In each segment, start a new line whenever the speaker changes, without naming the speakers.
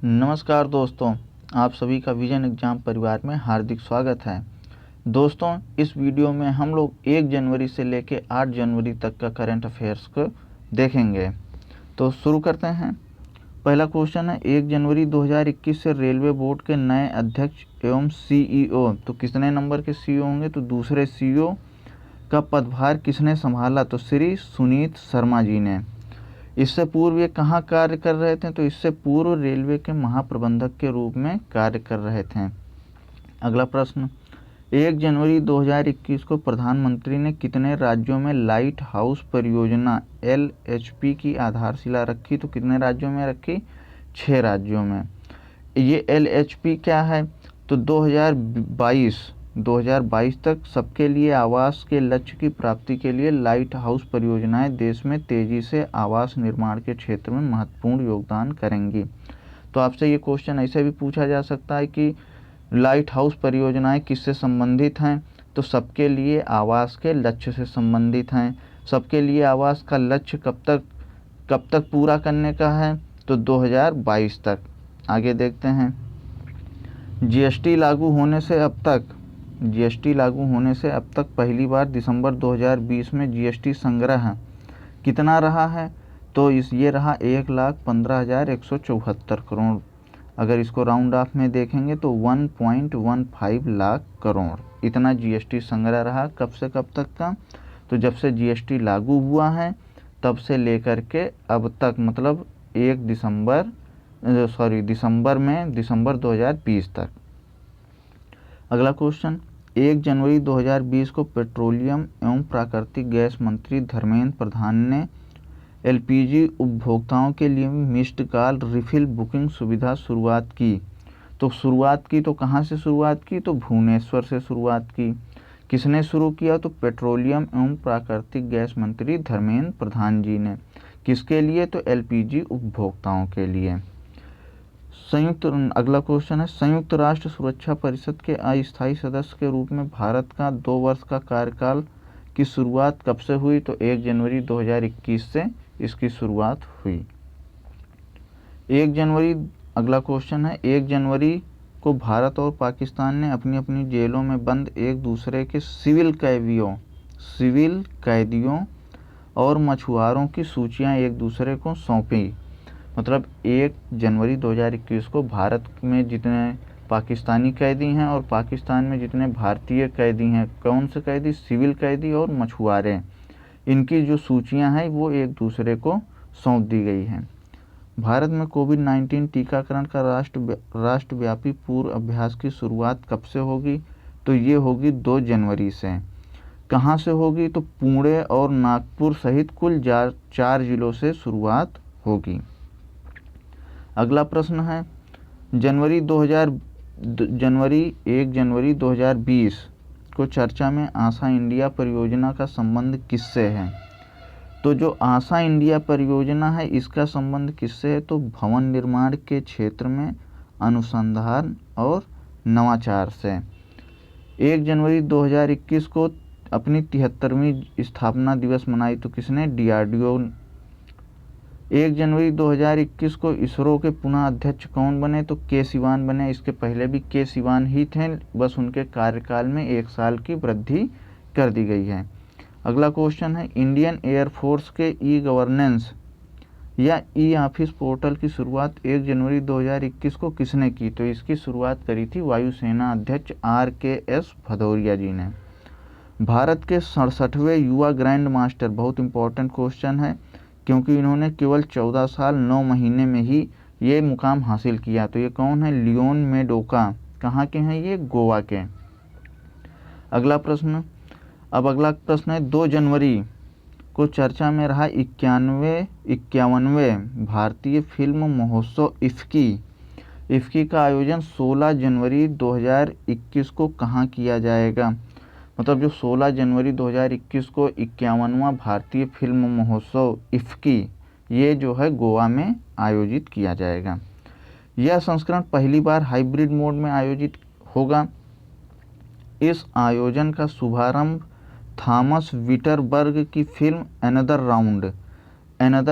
नमस्कार दोस्तों, आप सभी का विजन एग्जाम परिवार में हार्दिक स्वागत है। दोस्तों, इस वीडियो में हम लोग 1 जनवरी से लेकर 8 जनवरी तक का करंट अफेयर्स को देखेंगे। तो शुरू करते हैं। पहला क्वेश्चन है, 1 जनवरी 2021 से रेलवे बोर्ड के नए अध्यक्ष एवं सीईओ, तो कितने नंबर के सीईओ होंगे? तो दूसरे सीईओ का पदभार किसने संभाला? तो श्री सुनीत शर्मा जी ने। इससे पूर्व ये कहाँ कार्य कर रहे थे? तो इससे पूर्व रेलवे के महाप्रबंधक के रूप में कार्य कर रहे थे। अगला प्रश्न, 1 जनवरी 2021 को प्रधानमंत्री ने कितने राज्यों में लाइट हाउस परियोजना LHP की आधारशिला रखी? तो कितने राज्यों में रखी? 6 राज्यों में। ये LHP क्या है? तो 2022 तक सबके लिए आवास के लक्ष्य की प्राप्ति के लिए लाइट हाउस परियोजनाएं देश में तेजी से आवास निर्माण के क्षेत्र में महत्वपूर्ण योगदान करेंगी। तो आपसे ये क्वेश्चन ऐसे भी पूछा जा सकता है कि लाइट हाउस परियोजनाएं किससे संबंधित हैं? तो सबके लिए आवास के लक्ष्य से संबंधित हैं। सबके लिए आवास का लक्ष्य कब तक पूरा करने का है? तो 2022 तक। आगे देखते हैं। जीएसटी लागू होने से अब तक पहली बार दिसंबर 2020 में जीएसटी संग्रह कितना रहा है? तो ये रहा 1,15,174 करोड़। अगर इसको राउंड ऑफ में देखेंगे तो 1.15 लाख करोड़ इतना जीएसटी संग्रह रहा। कब से कब तक का? तो जब से जीएसटी लागू हुआ है तब से लेकर के अब तक, मतलब दिसंबर 2020 तक। अगला क्वेश्चन, 1 जनवरी 2020 को पेट्रोलियम एवं प्राकृतिक गैस मंत्री धर्मेंद्र प्रधान ने एलपीजी उपभोक्ताओं के लिए मिस्ड कॉल रिफिल बुकिंग सुविधा शुरुआत की। तो कहाँ से शुरुआत की? तो भुवनेश्वर से शुरुआत की। किसने शुरू किया? तो पेट्रोलियम एवं प्राकृतिक गैस मंत्री धर्मेंद्र प्रधान जी ने। किसके लिए? तो एलपीजी उपभोक्ताओं के लिए। अगला क्वेश्चन है, संयुक्त राष्ट्र सुरक्षा परिषद के अस्थायी सदस्य के रूप में भारत का 2 वर्ष का कार्यकाल की शुरुआत कब से हुई? तो 1 जनवरी 2021 से इसकी शुरुआत हुई। अगला क्वेश्चन है, 1 जनवरी को भारत और पाकिस्तान ने अपनी अपनी जेलों में बंद एक दूसरे के सिविल कैदियों और मछुआरों की सूचियां एक दूसरे को सौंपी। मतलब 1 जनवरी 2021 को भारत में जितने पाकिस्तानी कैदी हैं और पाकिस्तान में जितने भारतीय कैदी हैं, कौन से कैदी? सिविल कैदी और मछुआरे, इनकी जो सूचियां हैं वो एक दूसरे को सौंप दी गई हैं। भारत में कोविड-19 टीकाकरण का राष्ट्रव्यापी पूर्व अभ्यास की शुरुआत कब से होगी? तो ये होगी 2 जनवरी से। कहाँ से होगी? तो पुणे और नागपुर सहित कुल 4 जिलों से शुरुआत होगी। अगला प्रश्न है, 1 जनवरी 2020 को चर्चा में आशा इंडिया परियोजना का संबंध किससे है? तो जो आशा इंडिया परियोजना है इसका संबंध किससे है? तो भवन निर्माण के क्षेत्र में अनुसंधान और नवाचार से। 1 जनवरी 2021 को अपनी 73वीं स्थापना दिवस मनाई। तो किसने? DRDO। 1 जनवरी 2021 को इसरो के पुनः अध्यक्ष कौन बने? तो के सिवान बने। इसके पहले भी के सिवान ही थे, बस उनके कार्यकाल में 1 साल की वृद्धि कर दी गई है। अगला क्वेश्चन है, इंडियन एयरफोर्स के ई गवर्नेंस या ई ऑफिस पोर्टल की शुरुआत 1 जनवरी 2021 को किसने की? तो इसकी शुरुआत करी थी वायुसेना अध्यक्ष RKS भदौरिया जी ने। भारत के 67वें युवा ग्रैंड मास्टर, बहुत इंपॉर्टेंट क्वेश्चन है क्योंकि इन्होंने केवल 14 साल 9 महीने में ही ये मुकाम हासिल किया। तो ये कौन है? लियोन मेडोका। कहाँ के हैं ये? गोवा के। अगला प्रश्न है, 2 जनवरी को चर्चा में रहा 51वें भारतीय फिल्म महोत्सव इफ्की का आयोजन 16 जनवरी 2021 को कहाँ किया जाएगा? मतलब जो 16 जनवरी 2021 को 51वां भारतीय फिल्म महोत्सव इफ्की, ये जो है गोवा में आयोजित किया जाएगा। यह संस्करण पहली बार हाइब्रिड मोड में आयोजित होगा। इस आयोजन का शुभारंभ थॉमस विटरबर्ग की फिल्म अनदर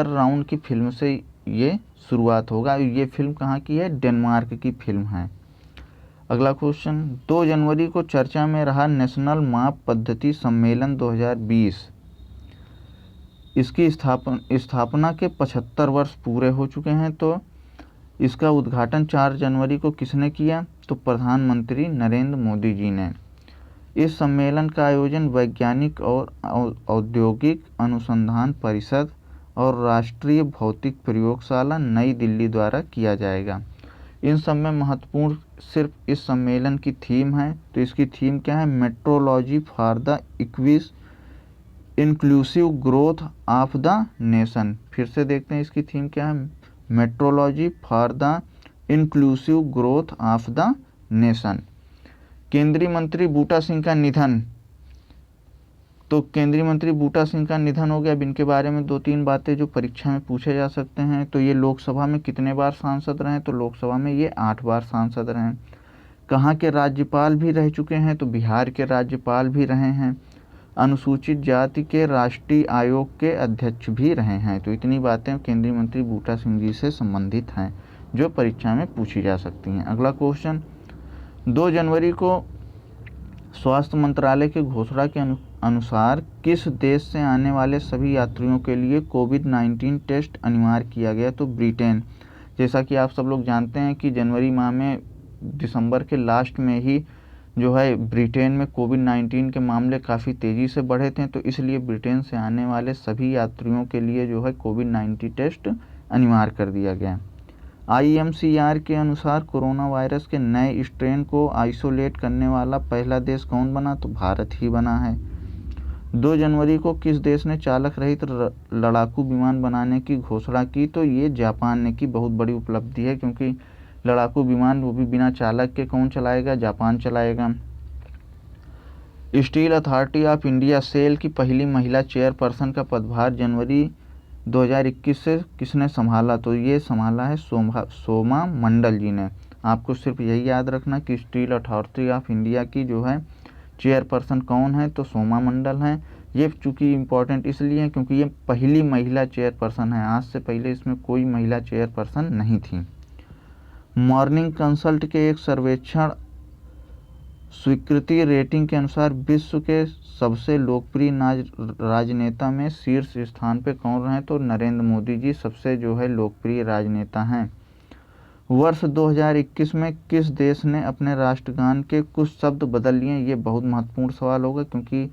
राउंड की फिल्म से ये शुरुआत होगा। ये फिल्म कहाँ की है? डेनमार्क की फिल्म है। अगला क्वेश्चन, 2 जनवरी को चर्चा में रहा नेशनल माप पद्धति सम्मेलन 2020, इसकी स्थापना के 75 वर्ष पूरे हो चुके हैं। तो इसका उद्घाटन 4 जनवरी को किसने किया? तो प्रधानमंत्री नरेंद्र मोदी जी ने। इस सम्मेलन का आयोजन वैज्ञानिक और औद्योगिक अनुसंधान परिषद और राष्ट्रीय भौतिक प्रयोगशाला नई दिल्ली द्वारा किया जाएगा। इन सब में महत्वपूर्ण सिर्फ इस सम्मेलन की थीम है। तो इसकी थीम क्या है? Metrology for the inclusive growth of the nation. फिर से देखते हैं इसकी थीम क्या है? Metrology for the inclusive growth of the nation. केंद्रीय मंत्री बूटा सिंह का निधन। तो केंद्रीय मंत्री बूटा सिंह का निधन हो गया। अब इनके बारे में 2-3 बातें जो परीक्षा में पूछे जा सकते हैं। तो ये लोकसभा में कितने बार सांसद रहे? तो लोकसभा में ये 8 बार सांसद रहे। कहाँ के राज्यपाल भी रह चुके हैं? तो बिहार के राज्यपाल भी रहे हैं। अनुसूचित जाति के राष्ट्रीय आयोग के अध्यक्ष भी रहे हैं। तो इतनी बातें केंद्रीय मंत्री बूटा सिंह जी से संबंधित हैं जो परीक्षा में पूछी जा सकती हैं। अगला क्वेश्चन, 2 जनवरी को स्वास्थ्य मंत्रालय की घोषणा के अनुसार किस देश से आने वाले सभी यात्रियों के लिए कोविड-19 टेस्ट अनिवार्य किया गया? तो ब्रिटेन। जैसा कि आप सब लोग जानते हैं कि जनवरी माह में, दिसंबर के लास्ट में ही जो है ब्रिटेन में कोविड-19 के मामले काफ़ी तेज़ी से बढ़े थे। तो इसलिए ब्रिटेन से आने वाले सभी यात्रियों के लिए जो है कोविड-19 टेस्ट अनिवार्य कर दिया गया। IMCR के अनुसार कोरोना वायरस के नए स्ट्रेन को आइसोलेट करने वाला पहला देश कौन बना? तो भारत ही बना है। 2 जनवरी को किस देश ने चालक रहित लड़ाकू विमान बनाने की घोषणा की? तो ये जापान ने की। बहुत बड़ी उपलब्धि है, क्योंकि लड़ाकू विमान वो भी बिना चालक के कौन चलाएगा? जापान चलाएगा। Steel Authority of India SAIL की पहली महिला चेयरपर्सन का पदभार जनवरी 2021 से किसने संभाला? तो ये संभाला है सोमा मंडल जी ने। आपको सिर्फ यही याद रखना कि स्टील अथॉरिटी ऑफ इंडिया की जो है चेयरपर्सन कौन है? तो सोमा मंडल हैं। ये चूँकि इम्पोर्टेंट इसलिए है क्योंकि ये पहली महिला चेयरपर्सन है। आज से पहले इसमें कोई महिला चेयरपर्सन नहीं थी। मॉर्निंग कंसल्ट के एक सर्वेक्षण स्वीकृति रेटिंग के अनुसार विश्व के सबसे लोकप्रिय राजनेता में शीर्ष स्थान पे कौन रहे? तो नरेंद्र मोदी जी सबसे जो है लोकप्रिय राजनेता हैं। वर्ष 2021 में किस देश ने अपने राष्ट्रगान के कुछ शब्द बदल लिए? ये बहुत महत्वपूर्ण सवाल होगा, क्योंकि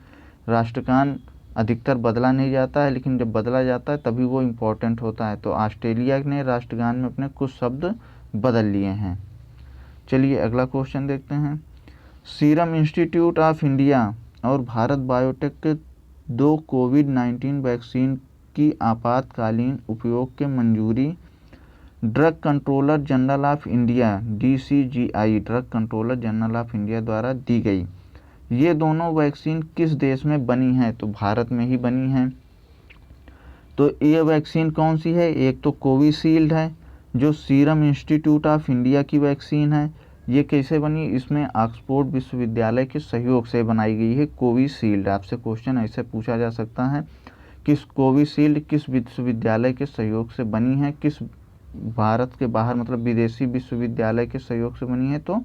राष्ट्रगान अधिकतर बदला नहीं जाता है, लेकिन जब बदला जाता है तभी वो इम्पोर्टेंट होता है। तो ऑस्ट्रेलिया ने राष्ट्रगान में अपने कुछ शब्द बदल लिए हैं। चलिए अगला क्वेश्चन देखते हैं। सीरम इंस्टीट्यूट ऑफ इंडिया और भारत बायोटेक के 2 कोविड-19 वैक्सीन की आपातकालीन उपयोग के मंजूरी drug controller general of India DCGI drug controller general of India द्वारा दी गई। ये दोनों वैक्सीन किस देश में बनी हैं? तो भारत में ही बनी हैं। तो ये वैक्सीन कौन सी है? एक तो कोविशील्ड है जो सीरम इंस्टीट्यूट ऑफ इंडिया की वैक्सीन है। ये कैसे बनी? इसमें ऑक्सफोर्ड विश्वविद्यालय के सहयोग से बनाई गई है कोविशील्ड। आपसे क्वेश्चन ऐसे पूछा जा सकता है कि कोविशील्ड किस विश्वविद्यालय के सहयोग से बनी है, किस भारत के बाहर मतलब विदेशी विश्वविद्यालय के सहयोग से बनी है? तो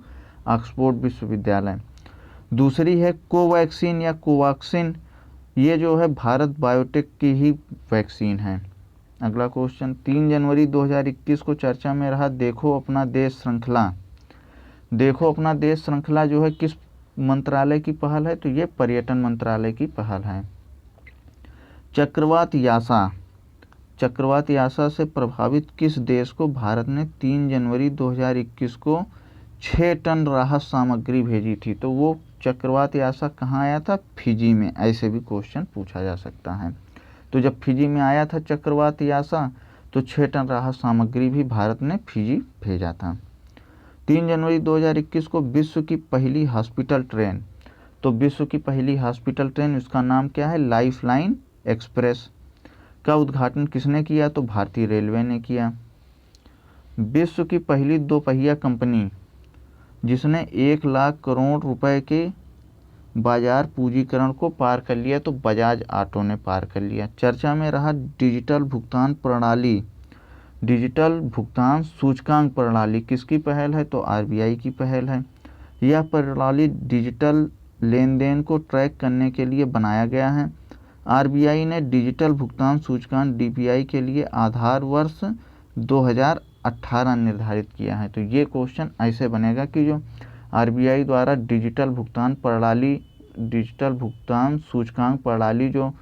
ऑक्सफोर्ड विश्वविद्यालय। दूसरी है कोवैक्सीन या कोवाक्सिन, ये जो है भारत बायोटेक की ही वैक्सीन है। अगला क्वेश्चन, 3 जनवरी 2021 को चर्चा में रहा देखो अपना देश श्रृंखला। देखो अपना देश श्रृंखला जो है किस मंत्रालय की पहल है? तो ये पर्यटन मंत्रालय की पहल है। चक्रवात यासा से प्रभावित किस देश को भारत ने 3 जनवरी 2021 को 6 टन राहत सामग्री भेजी थी? तो वो चक्रवात यासा कहाँ आया था? फिजी में। ऐसे भी क्वेश्चन पूछा जा सकता है। तो जब फिजी में आया था चक्रवात यासा तो 6 टन राहत सामग्री भी भारत ने फिजी भेजा था। 3 जनवरी 2021 को विश्व की पहली हॉस्पिटल ट्रेन, तो विश्व की पहली हॉस्पिटल ट्रेन, इसका नाम क्या है? लाइफलाइन एक्सप्रेस का उद्घाटन किसने किया? तो भारतीय रेलवे ने किया। विश्व की पहली 2 पहिया कंपनी जिसने 1 लाख करोड़ रुपए के बाजार पूंजीकरण को पार कर लिया, तो बजाज ऑटो ने पार कर लिया। चर्चा में रहा डिजिटल भुगतान प्रणाली डिजिटल भुगतान सूचकांक प्रणाली किसकी पहल है? तो आरबीआई की पहल है। यह प्रणाली डिजिटल लेन देन को ट्रैक करने के लिए बनाया गया है। आरबीआई ने डिजिटल भुगतान सूचकांक डीपीआई के लिए आधार वर्ष 2018 निर्धारित किया है। तो ये क्वेश्चन ऐसे बनेगा कि जो आरबीआई द्वारा डिजिटल भुगतान सूचकांक प्रणाली जो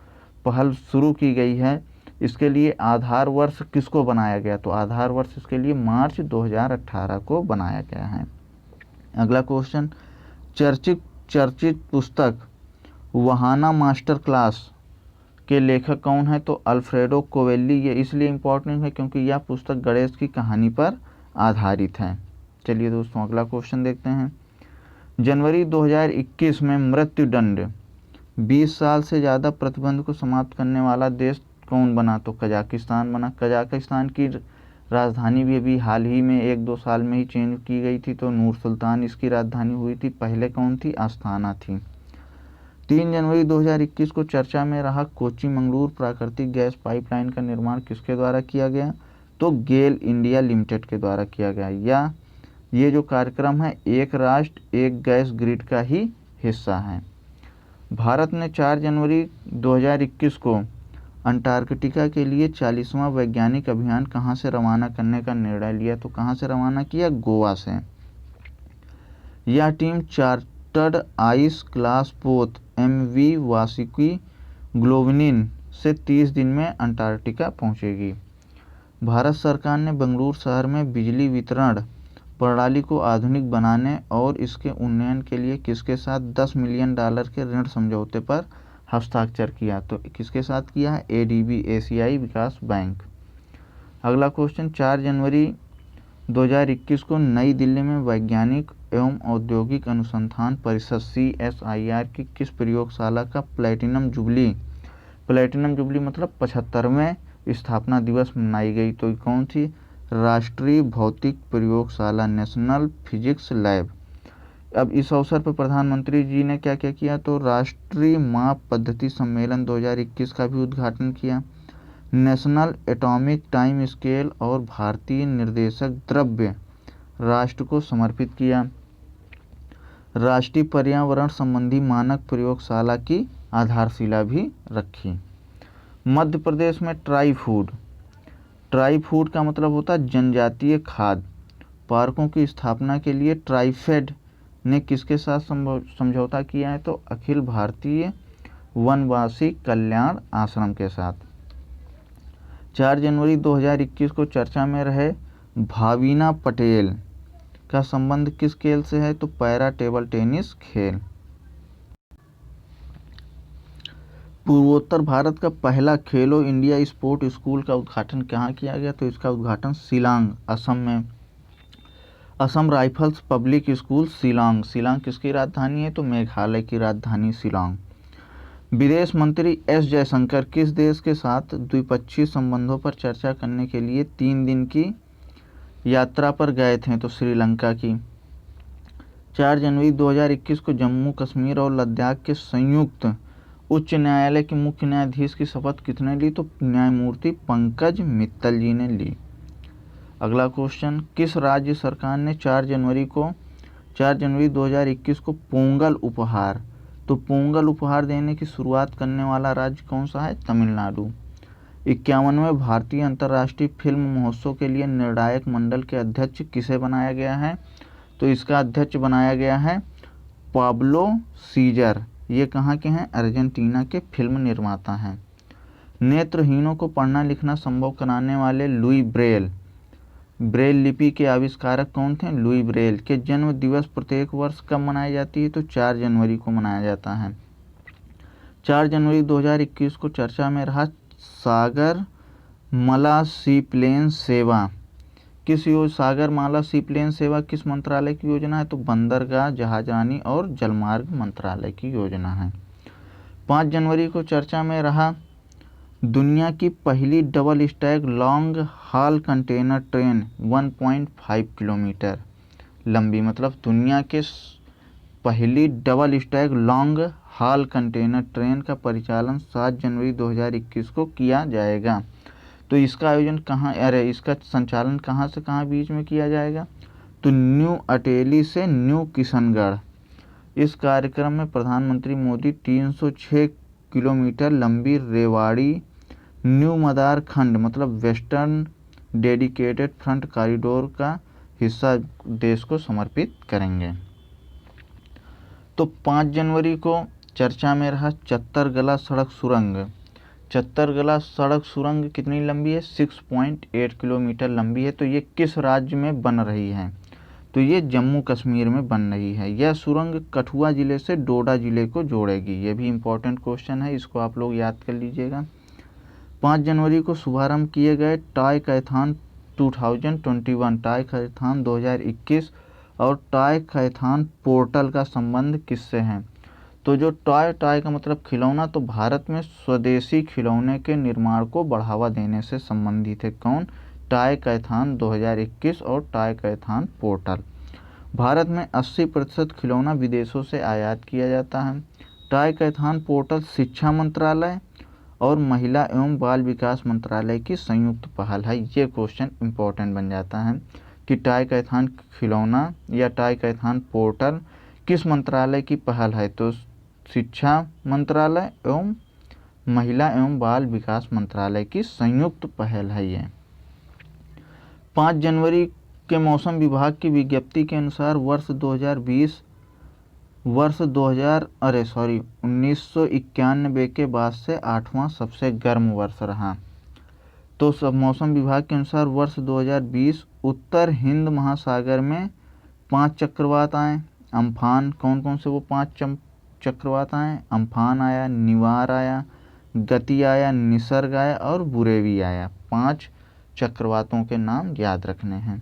पहल शुरू की गई है, इसके लिए आधार वर्ष किसको बनाया गया? तो आधार वर्ष इसके लिए मार्च 2018 को बनाया गया है। अगला क्वेश्चन, चर्चित पुस्तक वहाना मास्टर क्लास के लेखक कौन है? तो अल्फ्रेडो कोवेल्ली। ये इसलिए इम्पोर्टेंट है क्योंकि यह पुस्तक गणेश की कहानी पर आधारित है। चलिए दोस्तों अगला क्वेश्चन देखते हैं। जनवरी 2021 में मृत्यु दंड 20 साल से ज़्यादा प्रतिबंध को समाप्त करने वाला देश कौन बना? तो कजाकिस्तान बना। कजाकिस्तान की राजधानी भी अभी हाल ही में 1-2 साल में ही चेंज की गई थी, तो नूर सुल्तान इसकी राजधानी हुई थी। पहले कौन थी? आस्थाना थी। 3 जनवरी 2021 को चर्चा में रहा कोच्चि मंगलूर प्राकृतिक गैस पाइपलाइन का निर्माण किसके द्वारा किया गया? तो गेल इंडिया लिमिटेड के द्वारा किया गया। या ये जो कार्यक्रम है एक राष्ट्र एक गैस ग्रिड का ही हिस्सा है। भारत ने 4 जनवरी 2021 को अंटार्कटिका के लिए 40वां वैज्ञानिक अभियान कहाँ से रवाना करने का निर्णय लिया? तो कहाँ से रवाना किया? गोवा से। यह टीम चार्टर्ड आइस क्लास पोत MV वासुकी ग्लोवनिन से 30 दिन में अंटार्कटिका पहुंचेगी। भारत सरकार ने बेंगलुरु शहर में बिजली वितरण प्रणाली को आधुनिक बनाने और इसके उन्नयन के लिए किसके साथ $10 मिलियन के ऋण समझौते पर हस्ताक्षर किया? तो किसके साथ किया है? ADB एशियाई विकास बैंक। अगला क्वेश्चन, 4 जनवरी 2021 को नई दिल्ली में वैज्ञानिक एवं औद्योगिक अनुसंधान परिषद CSIR की किस प्रयोगशाला का प्लैटिनम जुबली मतलब 75वें स्थापना दिवस मनाई गई? तो कौन थी? राष्ट्रीय भौतिक प्रयोगशाला, नेशनल फिजिक्स लैब। अब इस अवसर पर प्रधानमंत्री जी ने क्या क्या किया? तो राष्ट्रीय माप पद्धति सम्मेलन 2021 का भी उद्घाटन किया। नेशनल एटॉमिक टाइम स्केल और भारतीय निर्देशक द्रव्य राष्ट्र को समर्पित किया। राष्ट्रीय पर्यावरण संबंधी मानक प्रयोगशाला की आधारशिला भी रखी। मध्य प्रदेश में ट्राई फूड का मतलब होता है जनजातीय खाद्य पार्कों की स्थापना के लिए ट्राइफेड ने किसके साथ समझौता किया है? तो अखिल भारतीय वनवासी कल्याण आश्रम के साथ। 4 जनवरी 2021 को चर्चा में रहे भावीना पटेल का संबंध किस खेल से है? तो पैरा टेबल टेनिस खेल। पूर्वोत्तर भारत का पहला खेलो इंडिया स्पोर्ट स्कूल का उद्घाटन कहाँ किया गया? तो इसका उद्घाटन शिलांग, असम में। Assam rifles public school Shillong किसकी राजधानी है? तो मेघालय की राजधानी शिलांग। विदेश मंत्री S जयशंकर किस देश के साथ द्विपक्षीय संबंधों पर चर्चा करने के लिए 3 दिन की यात्रा पर गए थे? तो श्रीलंका की। 4 जनवरी 2021 को जम्मू कश्मीर और लद्दाख के संयुक्त उच्च न्यायालय के मुख्य न्यायाधीश की शपथ किसने ली? तो न्यायमूर्ति पंकज मित्तल जी ने ली। अगला क्वेश्चन, किस राज्य सरकार ने 4 जनवरी 2021 को पोंगल उपहार देने की शुरुआत करने वाला राज्य कौन सा है? तमिलनाडु। 51वें भारतीय अंतर्राष्ट्रीय फिल्म महोत्सव के लिए निर्णायक मंडल के अध्यक्ष किसे बनाया गया है? तो इसका अध्यक्ष बनाया गया है पाब्लो सीजर। ये कहाँ के हैं? अर्जेंटीना के फिल्म निर्माता हैं। नेत्रहीनों को पढ़ना लिखना संभव कराने वाले लुई ब्रेल लिपि के आविष्कारक कौन थे? लुई ब्रेल के जन्म दिवस प्रत्येक वर्ष कब मनाई जाती है? तो 4 जनवरी को मनाया जाता है। 4 जनवरी 2021 को चर्चा में रहा सागरमाला सीप्लेन सेवा सागरमाला सीप्लेन सेवा किस मंत्रालय की योजना है? तो बंदरगाह, जहाजरानी और जलमार्ग मंत्रालय की योजना है। 5 जनवरी को चर्चा में रहा दुनिया की पहली double stack long haul container train 1.5 kilometre लंबी मतलब दुनिया के पहली double stack long haul container train का परिचालन 7 जनवरी 2021 को किया जाएगा। तो इसका आयोजन कहाँ, अरे इसका संचालन कहाँ से कहाँ बीच में किया जाएगा, तो न्यू अटेली से न्यू किशनगढ़। इस कार्यक्रम में प्रधानमंत्री मोदी 306 किलोमीटर लंबी रेवाड़ी न्यू मदार खंड मतलब वेस्टर्न डेडिकेटेड फ्रंट कॉरिडोर का हिस्सा देश को समर्पित करेंगे। तो 5 जनवरी को चर्चा में रहा चत्तरगला सड़क सुरंग। चत्तरगला सड़क सुरंग कितनी लंबी है, 6.8 किलोमीटर लंबी है। तो ये किस राज्य में बन रही है, तो ये जम्मू कश्मीर में बन रही है। यह सुरंग कठुआ जिले से डोडा जिले को जोड़ेगी। ये भी इम्पोर्टेंट क्वेश्चन है, इसको आप लोग याद कर लीजिएगा। 5 जनवरी को शुभारंभ किए गए टाई कैथान 2021, टाई कैथान 2021 और टाई कैथान पोर्टल का संबंध किससे है, तो जो टॉय का मतलब खिलौना, तो भारत में स्वदेशी खिलौने के निर्माण को बढ़ावा देने से संबंधित है। कौन, टॉय कैथान 2021 और टॉय कैथान पोर्टल। भारत में 80% खिलौना विदेशों से आयात किया जाता है। टॉय कैथान पोर्टल शिक्षा मंत्रालय और महिला एवं बाल विकास मंत्रालय की संयुक्त पहल है। ये क्वेश्चन इम्पोर्टेंट बन जाता है कि टॉय कैथान खिलौना या टॉय कैथान पोर्टल किस मंत्रालय की पहल है, तो शिक्षा मंत्रालय एवं महिला एवं बाल विकास मंत्रालय की संयुक्त पहल है ये। 5 जनवरी के मौसम विभाग की विज्ञप्ति के अनुसार वर्ष 1991 के बाद से 8वां सबसे गर्म वर्ष रहा। तो सब मौसम विभाग के अनुसार वर्ष 2020 उत्तर हिंद महासागर में 5 चक्रवात आए। अम्फान, कौन कौन से वो 5 चक्रवात आए, अम्फान आया, निवार आया, गति आया, निसर्ग आया और बुरेवी आया। 5 चक्रवातों के नाम याद रखने हैं।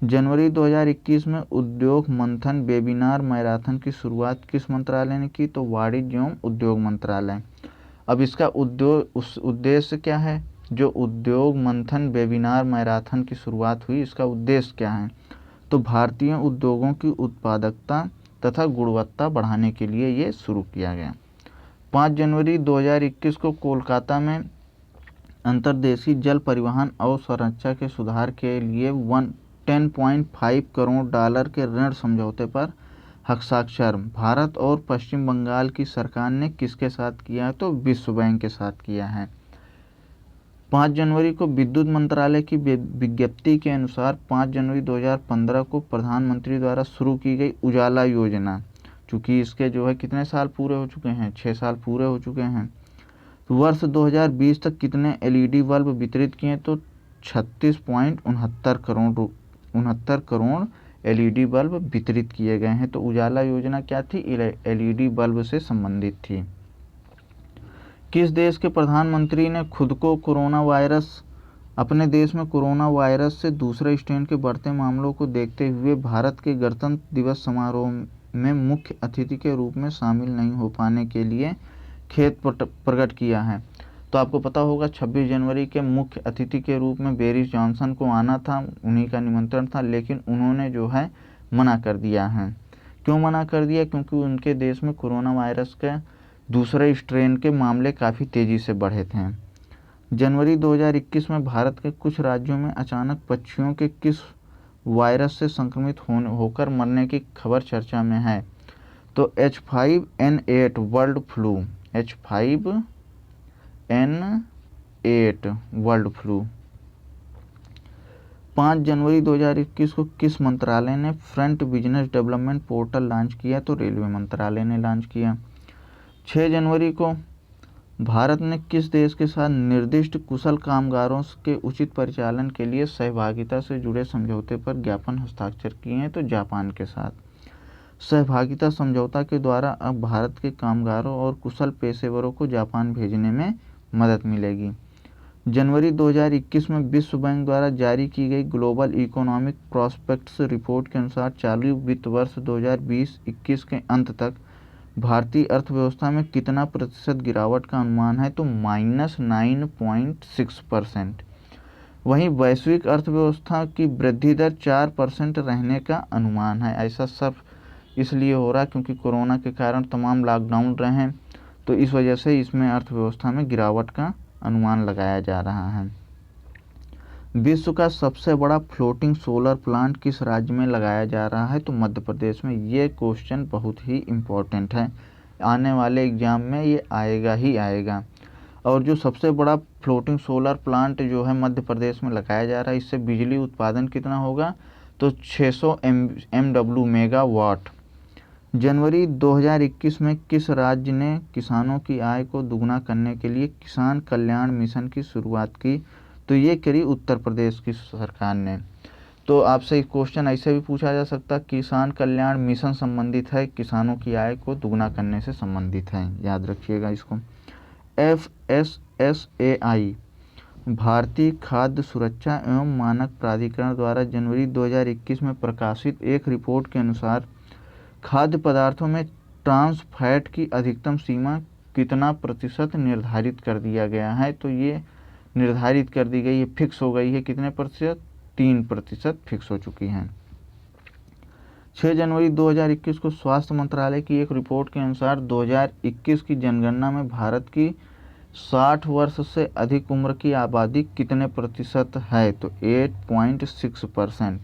जनवरी 2021 में उद्योग मंथन वेबिनार मैराथन की शुरुआत किस मंत्रालय ने की, तो वाणिज्य एवं उद्योग मंत्रालय। अब इसका उद्देश्य क्या है, जो उद्योग मंथन वेबिनार मैराथन की शुरुआत हुई, इसका उद्देश्य क्या है, तो भारतीय उद्योगों की उत्पादकता तथा गुणवत्ता बढ़ाने के लिए ये शुरू किया गया। 5 जनवरी 2021 को कोलकाता में अंतर्देशीय जल परिवहन अवसंरचना के सुधार के लिए 10.5 करोड़ डॉलर के ऋण समझौते पर हस्ताक्षर भारत और पश्चिम बंगाल की सरकार ने किसके साथ किया है, तो विश्व बैंक के साथ किया है। 5 जनवरी को विद्युत मंत्रालय की विज्ञप्ति के अनुसार 5 जनवरी 2015 को प्रधानमंत्री द्वारा शुरू की गई उजाला योजना, चूँकि इसके जो है कितने साल पूरे हो चुके हैं, 6 साल पूरे हो चुके हैं। तो वर्ष 2020 तक कितने एलईडी बल्ब वितरित किए, तो 36.69 करोड़ एलईडी बल्ब वितरित किए गए हैं। तो उजाला योजना क्या थी, एलईडी बल्ब से संबंधित थी। किस देश के प्रधानमंत्री ने खुद को कोरोना वायरस, अपने देश में कोरोना वायरस से दूसरे स्ट्रेन के बढ़ते मामलों को देखते हुए भारत के गणतंत्र दिवस समारोह में मुख्य अतिथि के रूप में शामिल नहीं हो पाने के लिए खेद प्रकट किया है। तो आपको पता होगा 26 जनवरी के मुख्य अतिथि के रूप में बोरिस जॉनसन को आना था, उन्हीं का निमंत्रण था, लेकिन उन्होंने जो है मना कर दिया है। क्यों मना कर दिया, क्योंकि उनके देश में कोरोना वायरस के दूसरे स्ट्रेन के मामले काफ़ी तेज़ी से बढ़े थे। जनवरी 2021 में भारत के कुछ राज्यों में अचानक पक्षियों के किस वायरस से संक्रमित होकर मरने की खबर चर्चा में है, तो H5N8 world flu, H5N8 world flu. 5 जनवरी 2021 को किस मंत्रालय ने front business development portal launch किया, तो रेलवे मंत्रालय ने लॉन्च किया। 6 जनवरी को भारत ने किस देश के साथ निर्दिष्ट कुशल कामगारों के उचित परिचालन के लिए सहभागिता से जुड़े समझौते पर ज्ञापन हस्ताक्षर किए हैं, तो जापान के साथ। सहभागिता समझौता के द्वारा अब भारत के कामगारों और कुशल पेशेवरों को जापान भेजने में मदद मिलेगी। जनवरी 2021 में विश्व बैंक द्वारा जारी की गई ग्लोबल इकोनॉमिक प्रॉस्पेक्ट्स रिपोर्ट के अनुसार चालू वित्त वर्ष 2020-21 के अंत तक भारतीय अर्थव्यवस्था में कितना प्रतिशत गिरावट का अनुमान है, तो -9.6%। वहीं वैश्विक अर्थव्यवस्था की वृद्धि दर 4% रहने का अनुमान है। ऐसा सब इसलिए हो रहा है क्योंकि कोरोना के कारण तमाम लॉकडाउन रहे हैं, तो इस वजह से इसमें अर्थव्यवस्था में गिरावट का अनुमान लगाया जा रहा है। विश्व का सबसे बड़ा फ्लोटिंग सोलर प्लांट किस राज्य में लगाया जा रहा है? तो मध्य प्रदेश में। ये क्वेश्चन बहुत ही इम्पोर्टेंट है, आने वाले एग्जाम में ये आएगा ही आएगा। और जो सबसे बड़ा फ्लोटिंग सोलर प्लांट जो है मध्य प्रदेश में लगाया जा रहा है, इससे बिजली उत्पादन कितना होगा? तो 600 MW मेगावाट। जनवरी 2021 में किस राज्य ने किसानों की आय को दुगना करने के लिए किसान कल्याण मिशन की शुरुआत की? तो ये करी उत्तर प्रदेश की सरकार ने। तो आपसे क्वेश्चन ऐसे भी पूछा जा सकता, किसान कल्याण मिशन संबंधित है, किसानों की आय को दुगना करने से संबंधित है, याद रखिएगा इसको। FSSAI भारतीय खाद्य सुरक्षा एवं मानक प्राधिकरण द्वारा जनवरी 2021 में प्रकाशित एक रिपोर्ट के अनुसार खाद्य पदार्थों में ट्रांस फैट की अधिकतम सीमा कितना प्रतिशत निर्धारित कर दिया गया है? तो ये निर्धारित कर दी गई है, फिक्स हो गई है। कितने प्रतिशत? 3% फिक्स हो चुकी हैं। 6 जनवरी 2021 को स्वास्थ्य मंत्रालय की एक रिपोर्ट के अनुसार 2021 की जनगणना में भारत की 60 वर्ष से अधिक उम्र की आबादी कितने प्रतिशत है? तो 8.6%।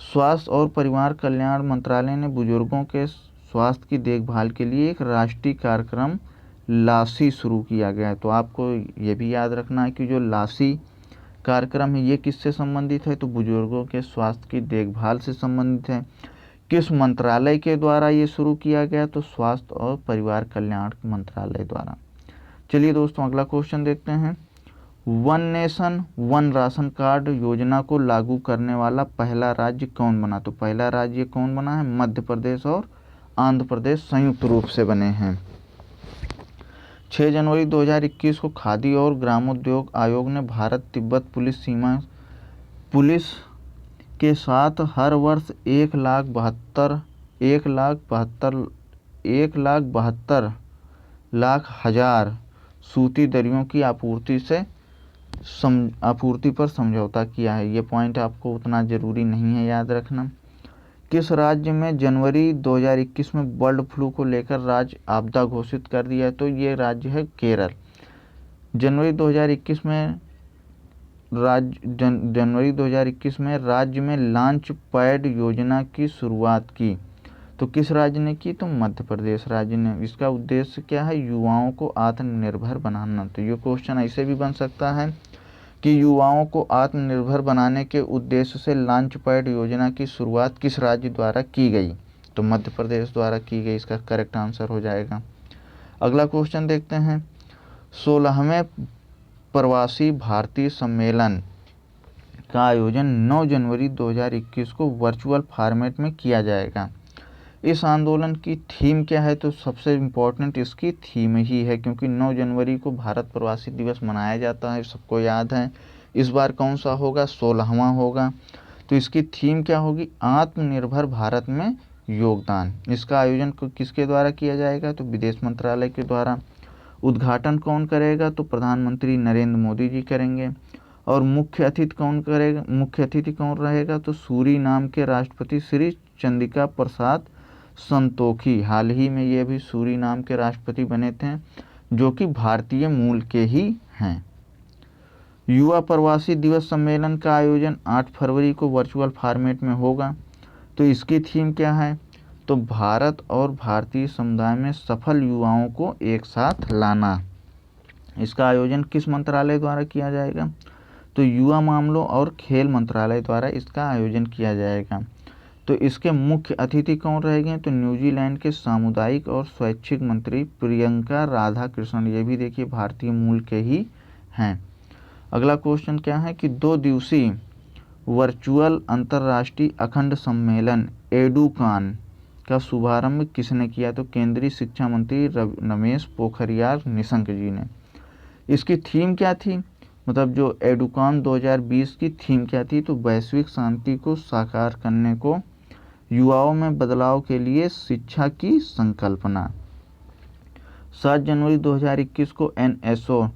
स्वास्थ्य और परिवार कल्याण मंत्रालय ने बुजुर्गों के स्वास्थ्य की देखभाल के लिए एक राष्ट्रीय कार्यक्रम लासी शुरू किया गया है। तो आपको ये भी याद रखना है कि जो लासी कार्यक्रम है ये किससे संबंधित है? तो बुजुर्गों के स्वास्थ्य की देखभाल से संबंधित है। किस मंत्रालय के द्वारा ये शुरू किया गया? तो स्वास्थ्य और परिवार कल्याण मंत्रालय द्वारा। चलिए दोस्तों, अगला क्वेश्चन देखते हैं। One nation one ration card योजना को लागू करने वाला पहला राज्य कौन बना? तो पहला राज्य कौन बना है? मध्य प्रदेश और आंध्र प्रदेश संयुक्त रूप से बने हैं। 6 जनवरी 2021 को खादी और ग्रामोद्योग आयोग ने भारत तिब्बत पुलिस सीमा पुलिस के साथ हर वर्ष 1,72,000 सूती दरियों की आपूर्ति पर समझौता किया है। ये पॉइंट आपको उतना ज़रूरी नहीं है याद रखना। किस राज्य में जनवरी 2021 में बर्ड फ्लू को लेकर राज्य आपदा घोषित कर दिया है? तो ये राज्य है केरल। जनवरी 2021 में राज्य में लॉन्च पैड योजना की शुरुआत की। तो किस राज्य ने की? तो मध्य प्रदेश राज्य ने। इसका उद्देश्य क्या है? युवाओं को आत्मनिर्भर बनाना। तो ये क्वेश्चन ऐसे भी बन सकता है कि युवाओं को आत्मनिर्भर बनाने के उद्देश्य से लॉन्च पैड योजना की शुरुआत किस राज्य द्वारा की गई? तो मध्य प्रदेश द्वारा की गई। इसका करेक्ट आंसर हो जाएगा। अगला क्वेश्चन देखते हैं। 16वें प्रवासी भारतीय सम्मेलन का आयोजन 9 जनवरी 2021 को वर्चुअल फॉर्मेट में किया जाएगा। इस आंदोलन की थीम क्या है? तो सबसे इम्पोर्टेंट इसकी थीम ही है, क्योंकि 9 जनवरी को भारत प्रवासी दिवस मनाया जाता है, सबको याद है। इस बार कौन सा होगा? 16वां होगा। तो इसकी थीम क्या होगी? आत्मनिर्भर भारत में योगदान। इसका आयोजन किसके द्वारा किया जाएगा? तो विदेश मंत्रालय के द्वारा। उद्घाटन कौन करेगा? तो प्रधानमंत्री नरेंद्र मोदी जी करेंगे। और मुख्य अतिथि कौन करेगा? मुख्य अतिथि कौन रहेगा? तो सूरीनाम के राष्ट्रपति श्री चंद्रिका प्रसाद संतोखी। हाल ही में ये भी सूरीनाम के राष्ट्रपति बने थे, जो कि भारतीय मूल के ही हैं। युवा प्रवासी दिवस सम्मेलन का आयोजन 8 फरवरी को वर्चुअल फॉर्मेट में होगा। तो इसकी थीम क्या है? तो भारत और भारतीय समुदाय में सफल युवाओं को एक साथ लाना। इसका आयोजन किस मंत्रालय द्वारा किया जाएगा? तो युवा मामलों और खेल मंत्रालय द्वारा इसका आयोजन किया जाएगा। तो इसके मुख्य अतिथि कौन रहेंगे? तो न्यूजीलैंड के सामुदायिक और स्वैच्छिक मंत्री प्रियंका राधाकृष्णन। ये भी देखिए भारतीय मूल के ही हैं। अगला क्वेश्चन क्या है कि 2 दिवसीय वर्चुअल अंतर्राष्ट्रीय अखंड सम्मेलन एडुकॉन का शुभारंभ किसने किया? तो केंद्रीय शिक्षा मंत्री रमेश पोखरियाल निशंक जी ने। इसकी थीम क्या थी? मतलब जो एडुकॉन 2020 की थीम क्या थी? तो वैश्विक शांति को साकार करने को, युवाओं में बदलाव के लिए शिक्षा की संकल्पना। 7 जनवरी 2021 को NSO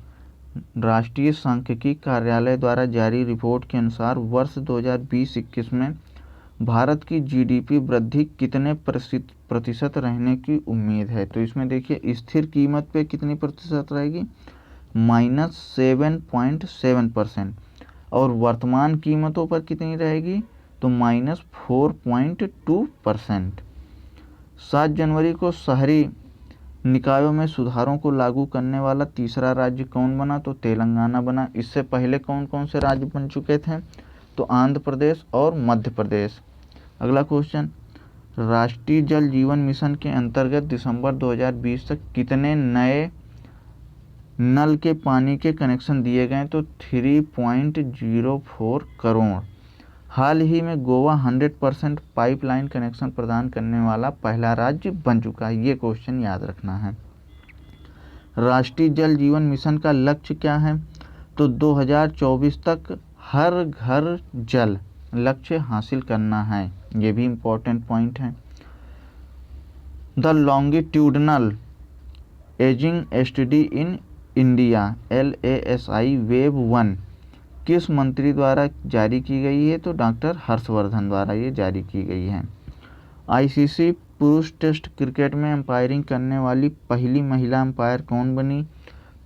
राष्ट्रीय सांख्यिकी कार्यालय द्वारा जारी रिपोर्ट के अनुसार वर्ष 2020-21 में भारत की GDP वृद्धि कितने प्रतिशत रहने की उम्मीद है? तो इसमें देखिए स्थिर कीमत पे कितनी प्रतिशत रहेगी? -7.7%। और वर्तमान कीमतों पर कितनी रहेगी, तो -4.2%। 7 जनवरी को शहरी निकायों में सुधारों को लागू करने वाला तीसरा राज्य कौन बना, तो तेलंगाना बना। इससे पहले कौन कौन से राज्य बन चुके थे, तो आंध्र प्रदेश और मध्य प्रदेश। अगला क्वेश्चन, राष्ट्रीय जल जीवन मिशन के अंतर्गत दिसंबर 2020 तक कितने नए नल के पानी के कनेक्शन दिए गए, तो 3.04 करोड़। हाल ही में गोवा 100% पाइपलाइन कनेक्शन प्रदान करने वाला पहला राज्य बन चुका है। ये क्वेश्चन याद रखना है। राष्ट्रीय जल जीवन मिशन का लक्ष्य क्या है, तो 2024 तक हर घर जल लक्ष्य हासिल करना है। ये भी इम्पोर्टेंट पॉइंट है। The longitudinal ageing study in India LASI web 1 किस मंत्री द्वारा जारी की गई है, तो डॉक्टर हर्षवर्धन द्वारा ये जारी की गई है। ICC पुरुष टेस्ट क्रिकेट में अंपायरिंग करने वाली पहली महिला अंपायर कौन बनी,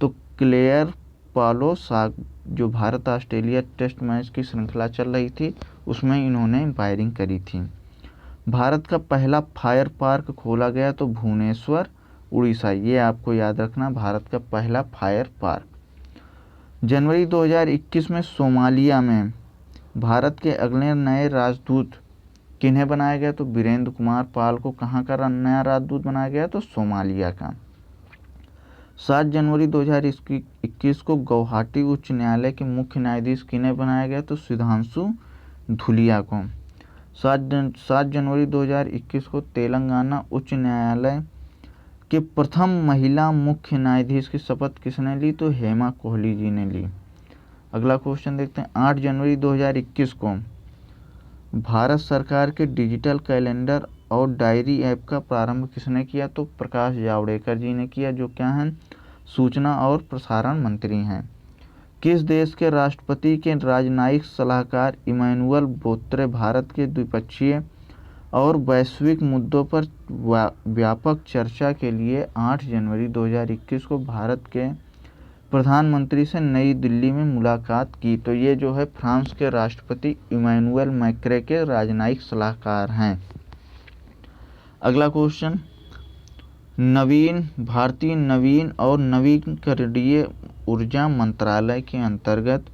तो क्लेयर पालो साग, जो भारत ऑस्ट्रेलिया टेस्ट मैच की श्रृंखला चल रही थी उसमें इन्होंने अंपायरिंग करी थी। भारत का पहला फायर पार्क खोला गया, तो भुवनेश्वर उड़ीसा। ये आपको याद रखना, भारत का पहला फायर पार्क। जनवरी 2021 में सोमालिया में भारत के अगले नए राजदूत किन्हें बनाया गया, तो वीरेंद्र कुमार पाल को कहाँ का नया राजदूत बनाया गया, तो सोमालिया का। 7 जनवरी 2021 को गुवाहाटी उच्च न्यायालय के मुख्य न्यायाधीश किन्हें बनाया गया, तो सुधांशु धुलिया को। 7 जनवरी 2021 को तेलंगाना उच्च न्यायालय के प्रथम महिला मुख्य न्यायाधीश की शपथ किसने ली, तो हेमा कोहली जी ने ली। अगला क्वेश्चन देखते हैं। 8 जनवरी 2021 को भारत सरकार के डिजिटल कैलेंडर और डायरी ऐप का प्रारंभ किसने किया, तो प्रकाश जावड़ेकर जी ने किया, जो क्या हैं, सूचना और प्रसारण मंत्री हैं। किस देश के राष्ट्रपति के राजनयिक सलाहकार इमैनुअल बोत्रे भारत के द्विपक्षीय और वैश्विक मुद्दों पर व्यापक चर्चा के लिए 8 जनवरी 2021 को भारत के प्रधानमंत्री से नई दिल्ली में मुलाकात की, तो ये जो है फ्रांस के राष्ट्रपति इमैनुअल मैक्रे के राजनयिक सलाहकार हैं। अगला क्वेश्चन, भारतीय नवीन और नवीकरणीय ऊर्जा मंत्रालय के अंतर्गत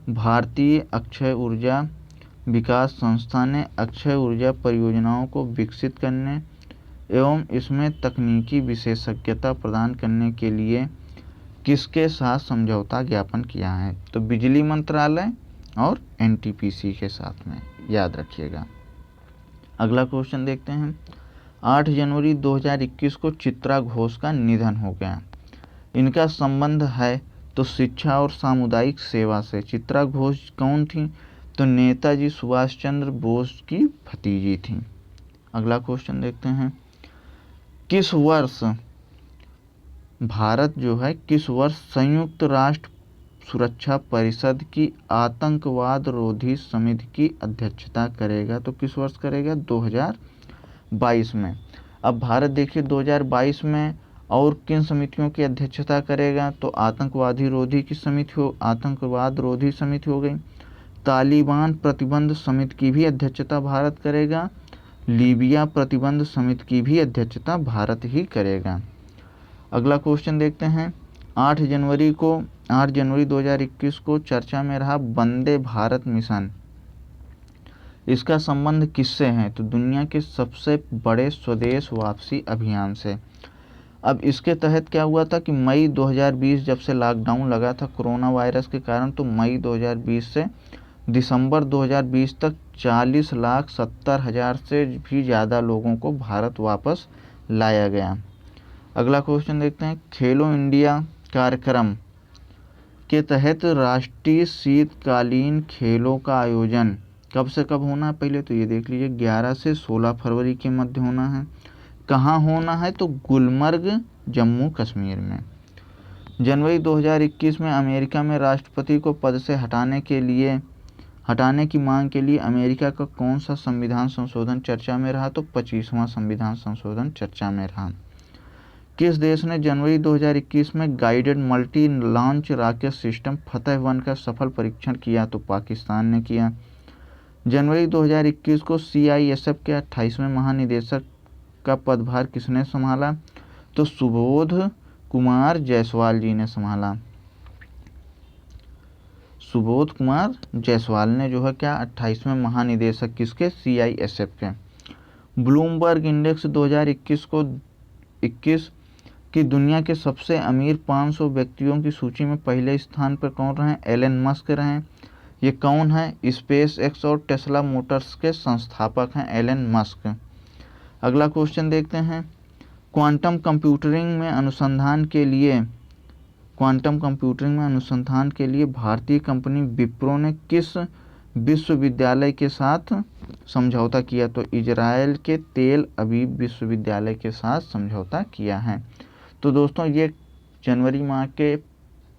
भारतीय अक्षय ऊर्जा विकास संस्था ने अक्षय ऊर्जा परियोजनाओं को विकसित करने एवं इसमें तकनीकी विशेषज्ञता प्रदान करने के लिए किसके साथ समझौता ज्ञापन किया है, तो बिजली मंत्रालय और NTPC के साथ में, याद रखिएगा। अगला क्वेश्चन देखते हैं। 8 जनवरी 2021 को चित्रा घोष का निधन हो गया। इनका संबंध है तो शिक्षा और सामुदायिक सेवा से। चित्रा घोष कौन थी, तो नेताजी सुभाष चंद्र बोस की भतीजी थी। अगला क्वेश्चन देखते हैं। किस वर्ष भारत जो है किस वर्ष संयुक्त राष्ट्र सुरक्षा परिषद की आतंकवाद रोधी समिति की अध्यक्षता करेगा, तो किस वर्ष करेगा, 2022 में। अब भारत देखिए 2022 में और किन समितियों की अध्यक्षता करेगा, तो आतंकवाद रोधी समिति हो गई। तालिबान प्रतिबंध समिति की भी अध्यक्षता भारत करेगा। लीबिया प्रतिबंध समिति की भी अध्यक्षता भारत ही करेगा। अगला क्वेश्चन देखते हैं। 8 जनवरी 2021 को चर्चा में रहा वंदे भारत मिशन, इसका संबंध किससे है, तो दुनिया के सबसे बड़े स्वदेश वापसी अभियान से। अब इसके तहत क्या हुआ था कि मई 2020 जब से लॉकडाउन लगा था कोरोना वायरस के कारण, तो मई 2020 से दिसंबर 2020 तक 40,70,000 से भी ज़्यादा लोगों को भारत वापस लाया गया। अगला क्वेश्चन देखते हैं। खेलो इंडिया कार्यक्रम के तहत राष्ट्रीय शीतकालीन खेलों का आयोजन कब से कब होना है, पहले तो ये देख लीजिए, 11 से 16 फरवरी के मध्य होना है। कहाँ होना है, तो गुलमर्ग, जम्मू कश्मीर में। जनवरी 2021 में अमेरिका में राष्ट्रपति को पद से हटाने की मांग के लिए अमेरिका का कौन सा संविधान संशोधन चर्चा में रहा, तो 25वां संविधान संशोधन चर्चा में रहा। किस देश ने जनवरी 2021 में guided multi launch rocket system फतह 1 का सफल परीक्षण किया? तो पाकिस्तान ने किया। जनवरी 2021 को CISF के 28वें महानिदेशक का पदभार किसने संभाला? तो सुबोध कुमार जायसवाल जी ने संभाला। सुबोध कुमार जायसवाल ने जो है क्या 28वें महानिदेशक किसके? CISF के। ब्लूमबर्ग इंडेक्स 2021 की दुनिया के सबसे अमीर 500 व्यक्तियों की सूची में पहले स्थान पर कौन रहे? एलन मस्क रहे। ये कौन है? स्पेस एक्स और टेस्ला मोटर्स के संस्थापक हैं एलन मस्क। अगला क्वेश्चन देखते हैं। क्वांटम कंप्यूटिंग में अनुसंधान के लिए भारतीय कंपनी विप्रो ने किस विश्वविद्यालय के साथ समझौता किया? तो इजराइल के तेल अवीव विश्वविद्यालय के साथ समझौता किया है। तो दोस्तों ये जनवरी माह के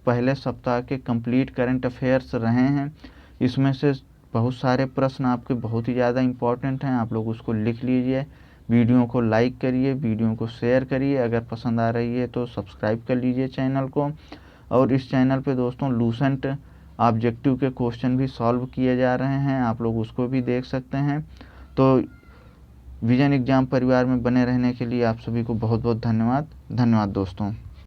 पहले सप्ताह के कंप्लीट करंट अफेयर्स रहे हैं। इसमें से बहुत सारे प्रश्न आपके बहुत ही ज़्यादा इम्पोर्टेंट हैं, आप लोग उसको लिख लीजिए। वीडियो को लाइक करिए, वीडियो को शेयर करिए, अगर पसंद आ रही है तो सब्सक्राइब कर लीजिए चैनल को। और इस चैनल पे दोस्तों लूसेंट ऑब्जेक्टिव के क्वेश्चन भी सॉल्व किए जा रहे हैं, आप लोग उसको भी देख सकते हैं। तो विजन एग्जाम परिवार में बने रहने के लिए आप सभी को बहुत बहुत धन्यवाद। धन्यवाद दोस्तों।